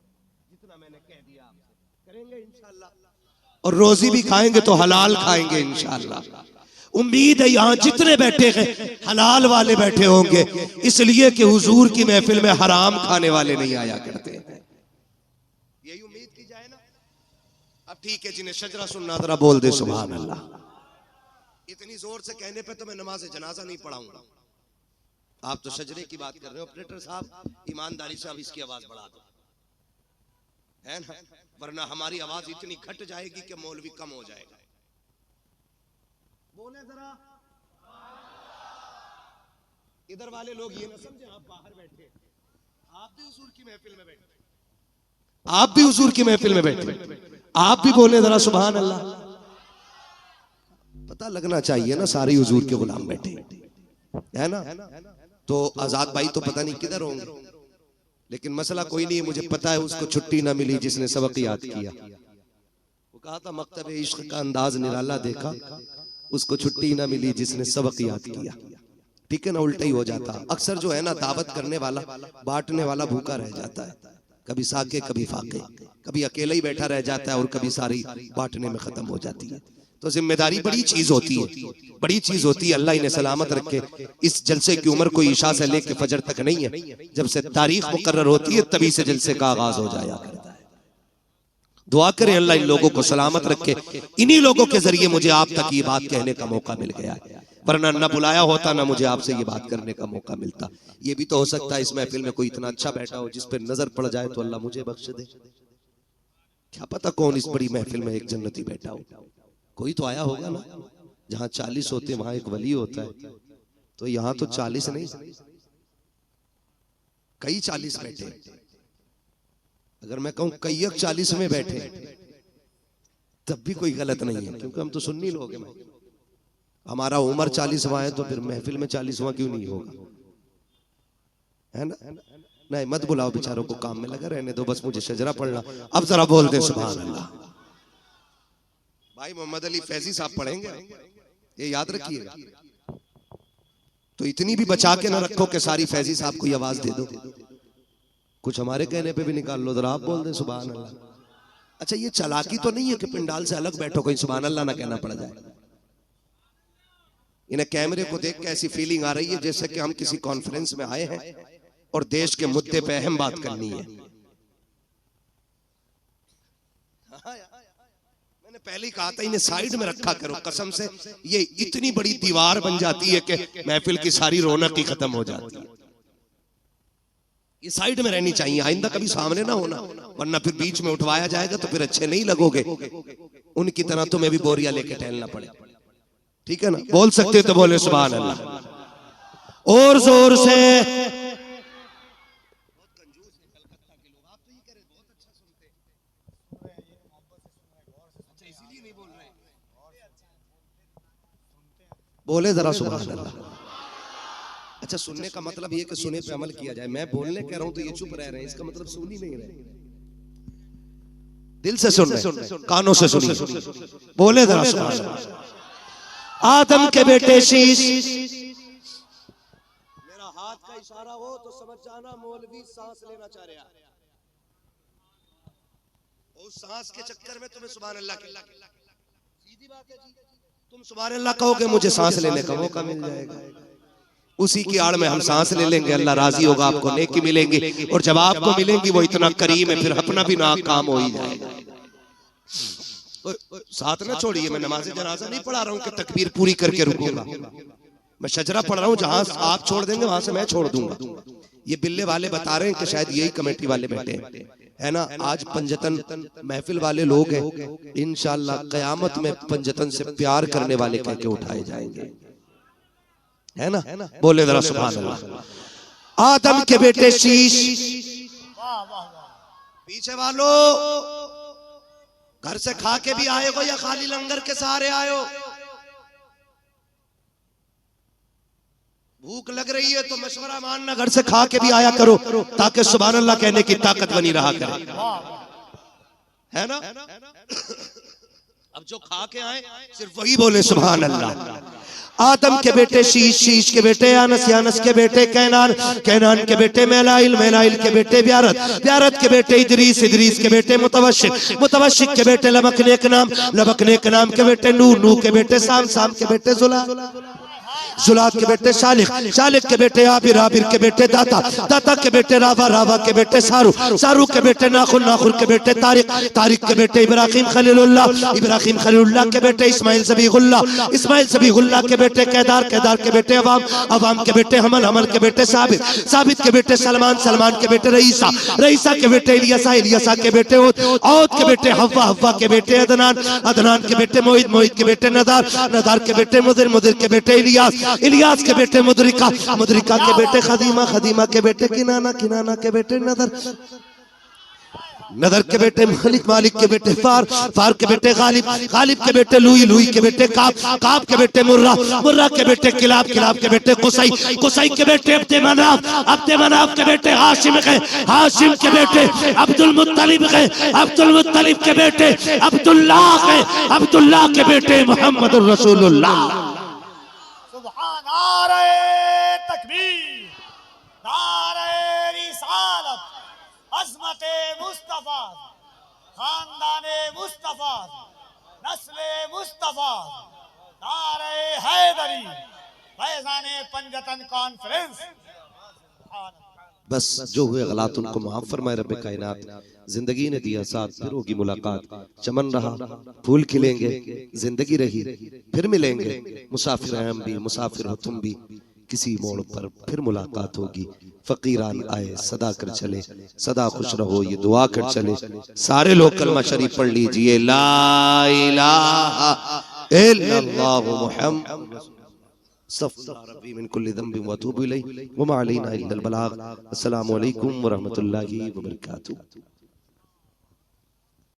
जितना मैंने कह दिया आपसे करेंगे इंशाअल्लाह, और रोजी भी खाएंगे तो हलाल खाएंगे इंशाअल्लाह। उम्मीद है यहाँ जितने बैठे हैं हलाल वाले बैठे होंगे, इसलिए कि हुजूर की महफिल में हराम खाने वाले नहीं आया करते हैं। यही उम्मीद की जाए ना। अब ठीक है, जिन्हें शजरा सुनना जरा बोल दे सुभान अल्लाह। इतनी जोर से कहने पे तो मैं नमाज जनाजा नहीं पढ़ाऊंगा। आप तो शजरे की बात कर रहे हो, ऑपरेटर साहब ईमानदारी से अब इसकी आवाज बढ़ा दो, है ना, वरना हमारी आवाज इतनी घट जाएगी कि मौलवी कम हो जाएगा। बोले जरा। इधर वाले लोग ये ना समझे आप बाहर बैठे, आप भी हुजूर की महफिल में बैठे, आप भी हुजूर की महफिल में बैठे, आप भी बोले जरा सुभान अल्लाह। पता लगना चाहिए ना सारे हुजूर के गुलाम बैठे, है ना। तो आजाद भाई तो पता नहीं किधर होंगे, लेकिन मसला कोई नहीं है, मुझे पता है उसको छुट्टी ना मिली जिसने सबक याद किया। वो कहा था मकतब इश्क का अंदाज निराला देखा, उसको छुट्टी ना मिली जिसने सबक याद किया। ठीक है ना, उल्टा ही हो जाता। अक्सर जो है ना दावत करने वाला बांटने वाला भूखा रह जाता है, कभी साके कभी फाके, कभी अकेला ही बैठा रह जाता है और कभी सारी बांटने में खत्म हो जाती है। तो जिम्मेदारी बड़ी चीज होती है, बड़ी चीज होती है। अल्लाह इन्हें सलामत रखे। इस जलसे की उम्र कोई इशा से लेके फजर तक नहीं है, जब से तारीख मुकर्रर होती है तभी से जलसे का आगाज हो जाया करता है। दुआ करें अल्लाह इन लोगों को सलामत रखे। इन्हीं लोगों के जरिए मुझे आप तक ये बात कहने का मौका मिल गया है, वरना न बुलाया होता ना मुझे आपसे ये बात करने का मौका मिलता। ये भी तो हो सकता है इस महफिल में कोई इतना अच्छा बैठा हो जिस पर नजर पड़ जाए तो अल्लाह मुझे बख्श दे। क्या पता कौन इस बड़ी महफिल में एक जन्नती बैठा हो। कोई तो आया होगा ना, जहां 40 होते वहां एक वली होता है, तो यहां तो 40 नहीं कई 40 बैठे। अगर मैं कहूं कई 40 में बैठे तब भी कोई गलत नहीं है, क्योंकि हम तो सुन्नी लोग हैं। हमारा उम्र 40वां है तो फिर महफिल में 40वां क्यों नहीं होगा, है ना। नहीं मत बुलाओ बेचारों को, काम में लगा रहने दो, बस मुझे शजरा पढ़ना। अब जरा बोल दे सुभान अल्लाह। भाई मोहम्मद अली फैजी साहब पढ़ेंगे, ये याद रखिएगा। तो इतनी भी बचा के ना रखो कि सारी फैजी साहब को आवाज दे दो। कुछ हमारे कहने पे भी निकाल लो, जरा आप बोल दें सुभान अल्लाह। अच्छा, ये चालाकी तो नहीं है कि पिंडाल से अलग बैठो, कहीं सुभान अल्लाह ना कहना पड़ जाए। इन्हें कैमरे को देख के ऐसी फीलिंग आ रही है जैसे कि हम किसी कॉन्फ्रेंस में आए हैं और देश के मुद्दे पे अहम बात करनी है। मैंने पहले ही कहा था इन्हें साइड में रखा करो, कसम से ये इतनी बड़ी दीवार बन जाती है कि महफिल की सारी रौनक ही खत्म हो जाती है। ये साइड में रहनी चाहिए, आइंदा कभी सामने ना होना, वरना फिर बीच में उठवाया जाएगा तो फिर अच्छे नहीं लगोगे। उनकी तरह तुम्हें भी बोरिया लेके टहलना पड़े, ठीक है ना? बोल सकते तो बोले सुभान अल्लाह और जोर से। बोले जरा सुभान अल्लाह। अच्छा, सुनने का मतलब ये कि सुने पे अमल किया जाए। मैं बोलने कह रहा हूं तो ये चुप रह रहे हैं, इसका मतलब सुन ही नहीं रहे। दिल से सुन रहे, कानों से सुनिए। बोले जरा सुभान अल्लाह। आदम के बेटे शीश, मेरा हाथ का इशारा हो तो समझ जाना मौलवी सांस लेना चाह रहा है। उस सांस के चक्कर में तुम्हें सुभान अल्लाह की सीधी बात है जी। तुम सुभान अल्लाह कहोगे, मुझे सांस लेने का मौका मिल जाएगा। उसी की आड़ में हम सांस ले लेंगे, अल्लाह राजी होगा, आपको नेकी मिलेंगी। और जब आपको मिलेंगी वो इतना करीम है, फिर अपना भी नाक काम हो ही जाएगा। साथ ना छोड़िए, मैं नमाज जनाजा नहीं पढ़ा रहा हूँ कि तकबीर पूरी करके रुकूंगा। मैं शजरा पढ़ रहा हूँ, जहां आप छोड़ देंगे वहां से मैं छोड़ दूंगा। ये बिल्ले वाले बता रहे हैं कि शायद यही कमेटी वाले बैठे हैं, है ना? आज पंजतन महफिल वाले लोग हैं, इंशाअल्लाह कयामत में पंजतन से प्यार करने वाले कह के उठाए जाएंगे, है ना? बोले जरा सुभान अल्लाह। आदम के बेटे शीश, पीछे वालों घर से खा के भी आए हो या खाली लंगर के सहारे आए हो? भूख लग रही है तो मशवरा मानना, घर से खा के भी आया करो ताकि सुभान अल्लाह कहने की ताकत बनी रहा करे, है ना? अब जो खा के आए सिर्फ वही बोले सुभान अल्लाह। आदम के बेटे शीश, शीश के बेटे यानस, यानस के बेटे कैनान, कैनान के बेटे मेलाइल, मेलाइल के बेटे ब्यारत, ब्यारत के बेटे इदरीस, इदरीस के बेटे मुतवशिक, मुतवशिक के बेटे लबकनेक नाम, लबकनेक नाम के बेटे नूह, नूह के बेटे साम, साम के बेटे जुला, जुलात के बेटे शालिक, शालिक के बेटे आबिर, आबिर के बेटे दाता, दाता के बेटे रावा, रावा के बेटे सारू, सारू के बेटे नाखुर, नाखुर के बेटे तारिक, तारिक के बेटे इब्राहिम खलीलुल्लाह, इब्राहिम खलीलुल्लाह के बेटे इस्माइल ज़बीहुल्लाह, इस्माइल ज़बीहुल्लाह के बेटे केदार, केदार के बेटे अवाम, अवाम के बेटे हमल, हमल के बेटे साबित, साबित के बेटे सलमान, सलमान के बेटे रईसा, रईसा के बेटे इलियासा, इलियासा के बेटे औद, औद के बेटे हव्वा, हव्वा के बेटे अदनान, अदनान के बेटे मोहित, मोहित के बेटे नदार, नदार के बेटे मुदिर, मुदिर के बेटे इलियास, इलियास के बेटे मुदरिका, मुदरिका के बेटे खदीमा, खदीमा के बेटे किनाना, किनाना के बेटे नदर, नदर के बेटे मालिक, मालिक के बेटे फार, फार के बेटे गालिब, गालिब के बेटे लुई, लुई के बेटे काब, काब के बेटे मुर्रा, मुर्रा के बेटे किलाब, किलाब के बेटे कुसई, कुसई के बेटे अब्दे मनाफ, अब्दे मनाफ के बेटे हाशिम के, हाशिम के बेटे अब्दुल मुत्तलिब के, अब्दुल मुत्तलिब के बेटे अब्दुल्लाह के, अब्दुल्लाह के बेटे मोहम्मद रसूलुल्लाह। नारे तकबीर, नारे रिसालत, अज़मते मुस्तफा, खानदाने मुस्तफा, नस्ले मुस्तफा, नारे हैदरी, फैज़ाने पंजतन कॉन्फ्रेंस। बस जो हुए गलत उनको माफ फरमाए रब्बे कायनात। जिंदगी ने दिया साथ, फिर होगी मुलाकात, चमन रहा फूल खिलेंगे, जिंदगी रही फिर मिलेंगे, मुसाफिर हैं हम भी, मुसाफिर हो तुम भी, किसी मोड़ पर फिर मुलाकात होगी। फकीरान आए सदा कर चले, सदा खुश रहो ये दुआ कर चले। सारे लोग कलमा शरीफ पढ़ लीजिए, ला इलाहा इल्लल्लाह मुहम्मद रब्बी मिन कुल्ली ज़ंबिन व अतूबु इलैहि व मा अलैना इल्लल बलाग। अस्सलामु अलैकुम व रहमतुल्लाहि व बरकातुहू।